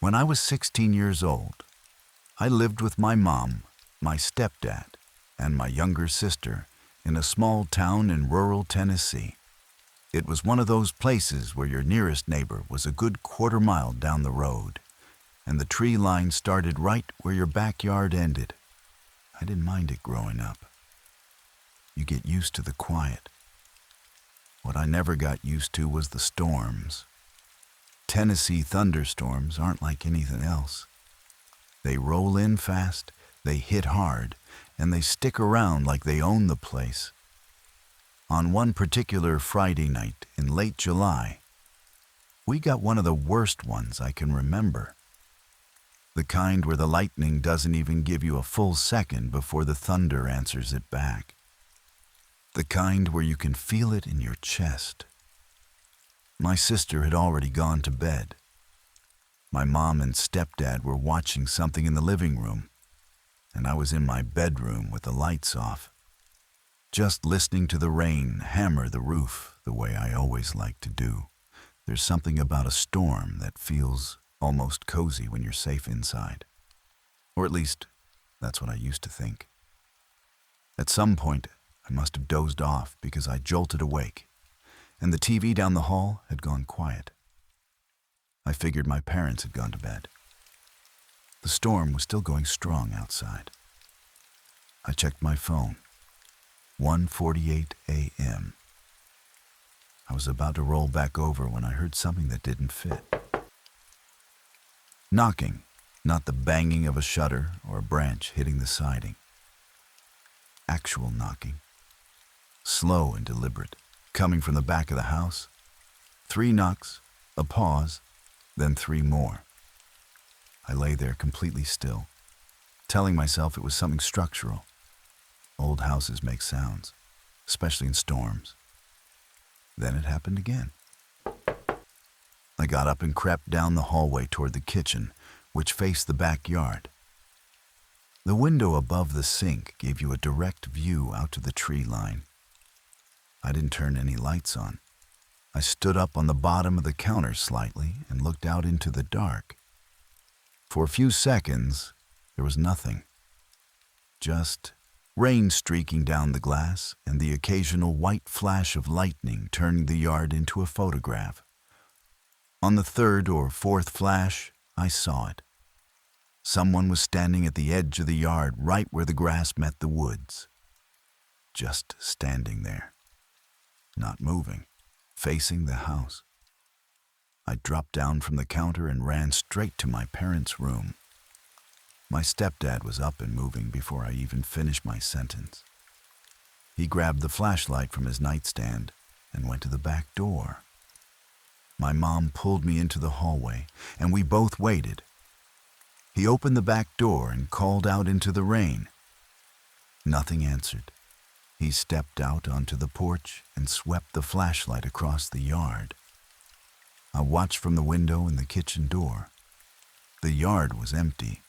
When I was 16 years old, I lived with my mom, my stepdad, and my younger sister in a small town in rural Tennessee. It was one of those places where your nearest neighbor was a good quarter-mile down the road, and the tree line started right where your backyard ended. I didn't mind it growing up. You get used to the quiet. What I never got used to was the storms. Tennessee thunderstorms aren't like anything else. They roll in fast, they hit hard, and they stick around like they own the place. On one particular Friday night in late July, we got one of the worst ones I can remember. The kind where the lightning doesn't even give you a full second before the thunder answers it back. The kind where you can feel it in your chest. My sister had already gone to bed. My mom and stepdad were watching something in the living room, and I was in my bedroom with the lights off, just listening to the rain hammer the roof the way I always like to do. There's something about a storm that feels almost cozy when you're safe inside. Or at least, that's what I used to think. At some point, I must have dozed off because I jolted awake, and the TV down the hall had gone quiet. I figured my parents had gone to bed. The storm was still going strong outside. I checked my phone. 1:48 a.m. I was about to roll back over when I heard something that didn't fit. Knocking, not the banging of a shutter or a branch hitting the siding. Actual knocking. Slow and deliberate, coming from the back of the house. 3 knocks, a pause, then 3 more. I lay there completely still, telling myself it was something structural. Old houses make sounds, especially in storms. Then it happened again. I got up and crept down the hallway toward the kitchen, which faced the backyard. The window above the sink gave you a direct view out to the tree line. I didn't turn any lights on. I stood up on the bottom of the counter slightly and looked out into the dark. For a few seconds, there was nothing. Just rain streaking down the glass and the occasional white flash of lightning turning the yard into a photograph. On the 3rd or 4th flash, I saw it. Someone was standing at the edge of the yard right where the grass met the woods. Just standing there. Not moving, facing the house. I dropped down from the counter and ran straight to my parents' room. My stepdad was up and moving before I even finished my sentence. He grabbed the flashlight from his nightstand and went to the back door. My mom pulled me into the hallway, and we both waited. He opened the back door and called out into the rain. Nothing answered. He stepped out onto the porch and swept the flashlight across the yard. I watched from the window in the kitchen door. The yard was empty.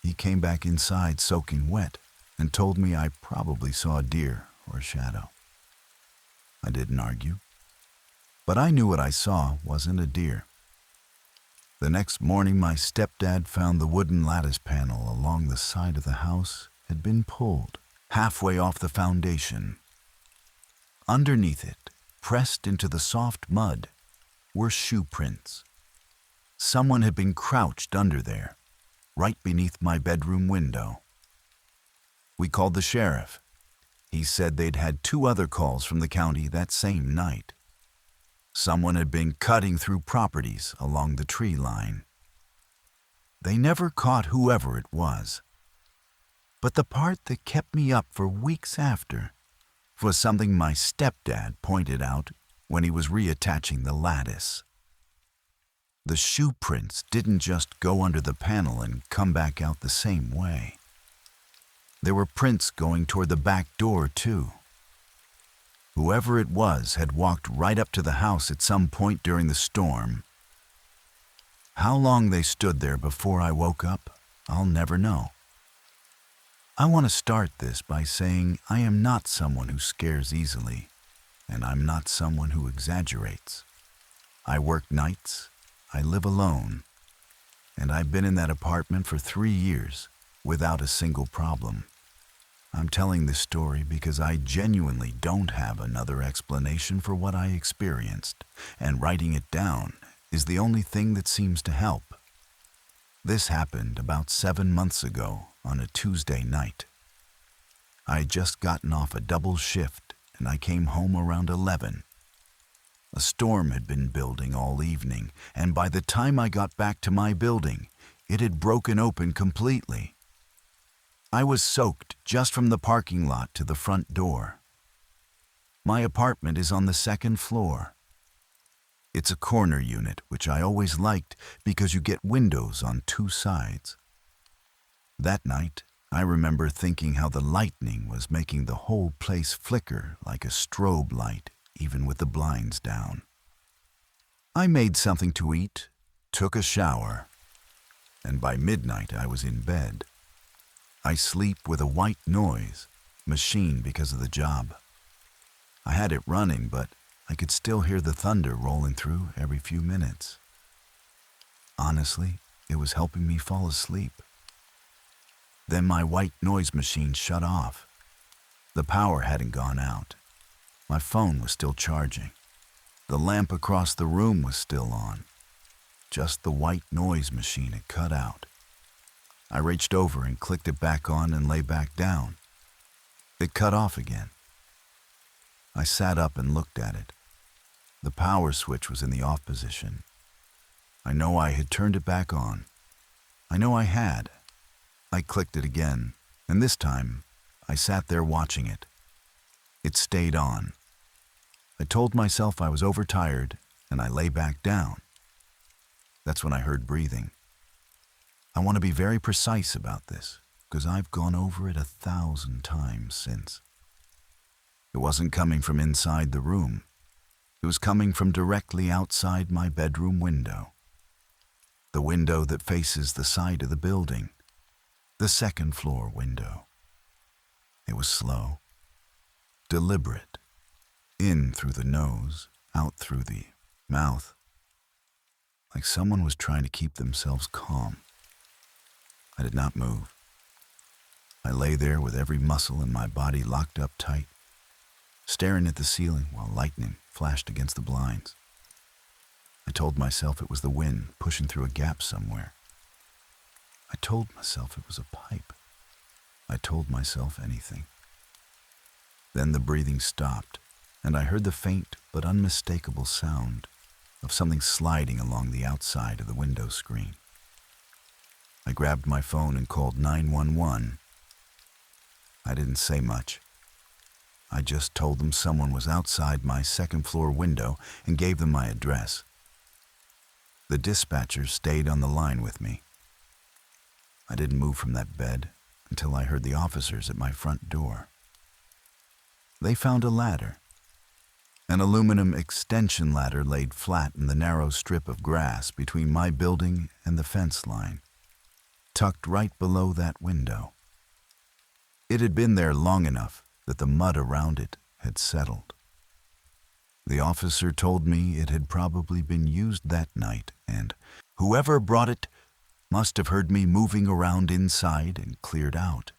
He came back inside soaking wet and told me I probably saw a deer or a shadow. I didn't argue, but I knew what I saw wasn't a deer. The next morning, my stepdad found the wooden lattice panel along the side of the house had been pulled halfway off the foundation. Underneath it, pressed into the soft mud, were shoe prints. Someone had been crouched under there, right beneath my bedroom window. We called the sheriff. He said they'd had 2 other calls from the county that same night. Someone had been cutting through properties along the tree line. They never caught whoever it was. But the part that kept me up for weeks after was something my stepdad pointed out when he was reattaching the lattice. The shoe prints didn't just go under the panel and come back out the same way. There were prints going toward the back door, too. Whoever it was had walked right up to the house at some point during the storm. How long they stood there before I woke up, I'll never know. I want to start this by saying I am not someone who scares easily, and I'm not someone who exaggerates. I work nights, I live alone. And I've been in that apartment for 3 years without a single problem. I'm telling this story because I genuinely don't have another explanation for what I experienced, and writing it down is the only thing that seems to help. This happened about 7 months ago on a Tuesday night. I had just gotten off a double shift and I came home around 11. A storm had been building all evening, and by the time I got back to my building, it had broken open completely. I was soaked just from the parking lot to the front door. My apartment is on the 2nd floor. It's a corner unit, which I always liked because you get windows on 2 sides. That night, I remember thinking how the lightning was making the whole place flicker like a strobe light, even with the blinds down. I made something to eat, took a shower, and by midnight I was in bed. I sleep with a white noise machine because of the job. I had it running, but I could still hear the thunder rolling through every few minutes. Honestly, it was helping me fall asleep. Then my white noise machine shut off. The power hadn't gone out. My phone was still charging. The lamp across the room was still on. Just the white noise machine had cut out. I reached over and clicked it back on and lay back down. It cut off again. I sat up and looked at it. The power switch was in the off position. I know I had turned it back on. I know I had. I clicked it again, and this time, I sat there watching it. It stayed on. I told myself I was overtired, and I lay back down. That's when I heard breathing. I want to be very precise about this, because I've gone over it 1,000 times since. It wasn't coming from inside the room. It was coming from directly outside my bedroom window. The window that faces the side of the building. The 2nd floor window. It was slow, deliberate, in through the nose, out through the mouth, like someone was trying to keep themselves calm. I did not move. I lay there with every muscle in my body locked up tight, staring at the ceiling while lightning flashed against the blinds. I told myself it was the wind pushing through a gap somewhere. I told myself it was a pipe. I told myself anything. Then the breathing stopped, and I heard the faint but unmistakable sound of something sliding along the outside of the window screen. I grabbed my phone and called 911. I didn't say much. I just told them someone was outside my 2nd floor window and gave them my address. The dispatcher stayed on the line with me. I didn't move from that bed until I heard the officers at my front door. They found a ladder. An aluminum extension ladder laid flat in the narrow strip of grass between my building and the fence line, tucked right below that window. It had been there long enough that the mud around it had settled. The officer told me it had probably been used that night, and whoever brought it must have heard me moving around inside and cleared out.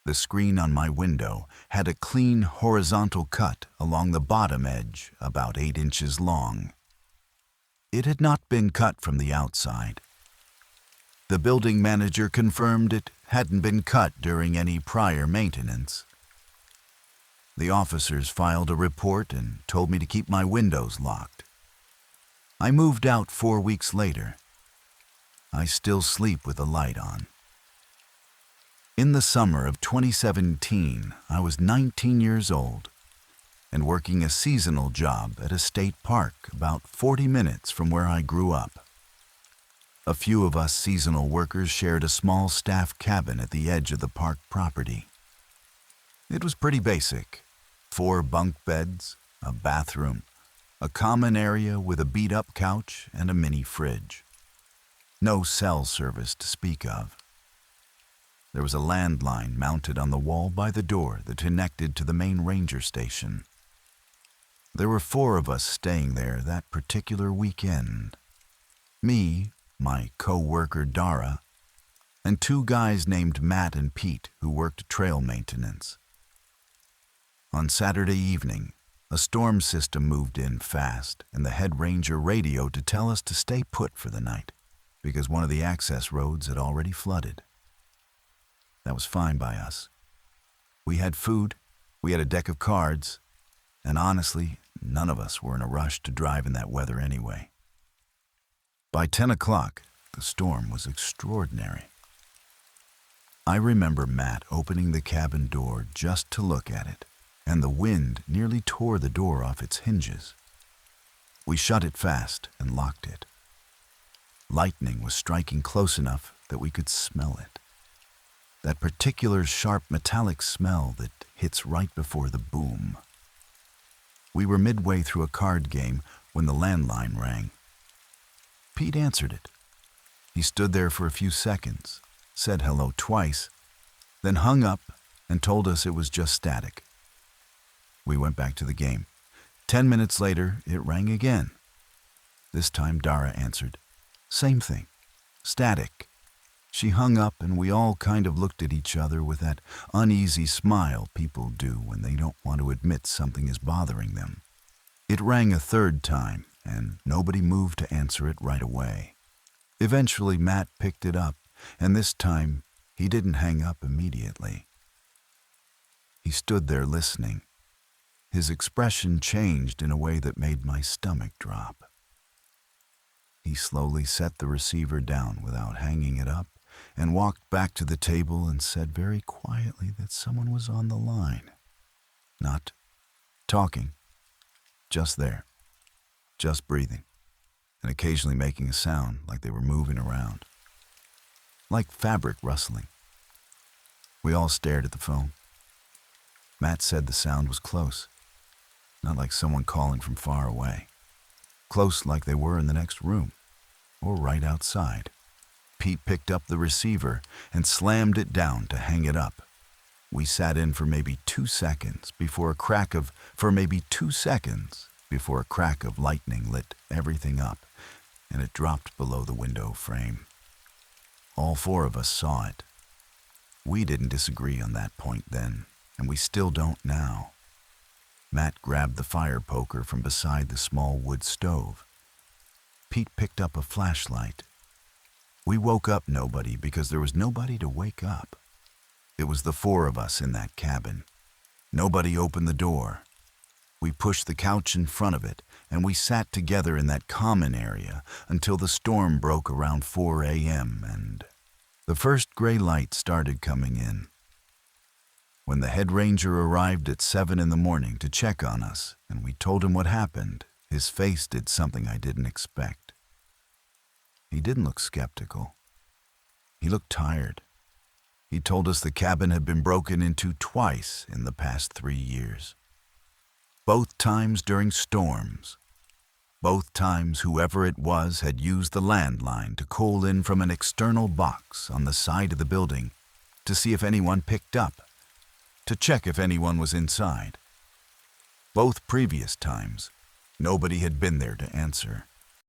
The screen on my window had a clean horizontal cut along the bottom edge about 8 inches long. It had not been cut from the outside. The building manager confirmed it hadn't been cut during any prior maintenance. The officers filed a report and told me to keep my windows locked. I moved out 4 weeks later. I still sleep with the light on. In the summer of 2017, I was 19 years old and working a seasonal job at a state park about 40 minutes from where I grew up. A few of us seasonal workers shared a small staff cabin at the edge of the park property. It was pretty basic. 4 bunk beds, a bathroom, a common area with a beat-up couch and a mini fridge. No cell service to speak of. There was a landline mounted on the wall by the door that connected to the main ranger station. There were 4 of us staying there that particular weekend. Me, my co-worker Dara, and two guys named Matt and Pete who worked trail maintenance. On Saturday evening, a storm system moved in fast, and the head ranger radioed to tell us to stay put for the night because one of the access roads had already flooded. That was fine by us. We had food, we had a deck of cards, and honestly, none of us were in a rush to drive in that weather anyway. By 10 o'clock, the storm was extraordinary. I remember Matt opening the cabin door just to look at it, and the wind nearly tore the door off its hinges. We shut it fast and locked it. Lightning was striking close enough that we could smell it. That particular sharp metallic smell that hits right before the boom. We were midway through a card game when the landline rang. Pete answered it. He stood there for a few seconds, said hello twice, then hung up and told us it was just static. We went back to the game. 10 minutes later, it rang again. This time Dara answered. Same thing. Static. She hung up and we all kind of looked at each other with that uneasy smile people do when they don't want to admit something is bothering them. It rang a third time and nobody moved to answer it right away. Eventually Matt picked it up, and this time he didn't hang up immediately. He stood there listening. His expression changed in a way that made my stomach drop. He slowly set the receiver down without hanging it up and walked back to the table and said very quietly that someone was on the line. Not talking, just there, just breathing, and occasionally making a sound like they were moving around, like fabric rustling. We all stared at the phone. Matt said the sound was close. Not like someone calling from far away. Close like they were in the next room, or right outside. Pete picked up the receiver and slammed it down to hang it up. We sat in for maybe 2 seconds before a crack of lightning lit everything up, and it dropped below the window frame. All four of us saw it. We didn't disagree on that point then, and we still don't now. Matt grabbed the fire poker from beside the small wood stove. Pete picked up a flashlight. We woke up nobody because there was nobody to wake up. It was the four of us in that cabin. Nobody opened the door. We pushed the couch in front of it, and we sat together in that common area until the storm broke around 4 a.m. and the first gray light started coming in. When the head ranger arrived at 7 in the morning to check on us, and we told him what happened, his face did something I didn't expect. He didn't look skeptical. He looked tired. He told us the cabin had been broken into twice in the past 3 years. Both times during storms. Both times whoever it was had used the landline to call in from an external box on the side of the building to see if anyone picked up, to check if anyone was inside. Both previous times, nobody had been there to answer.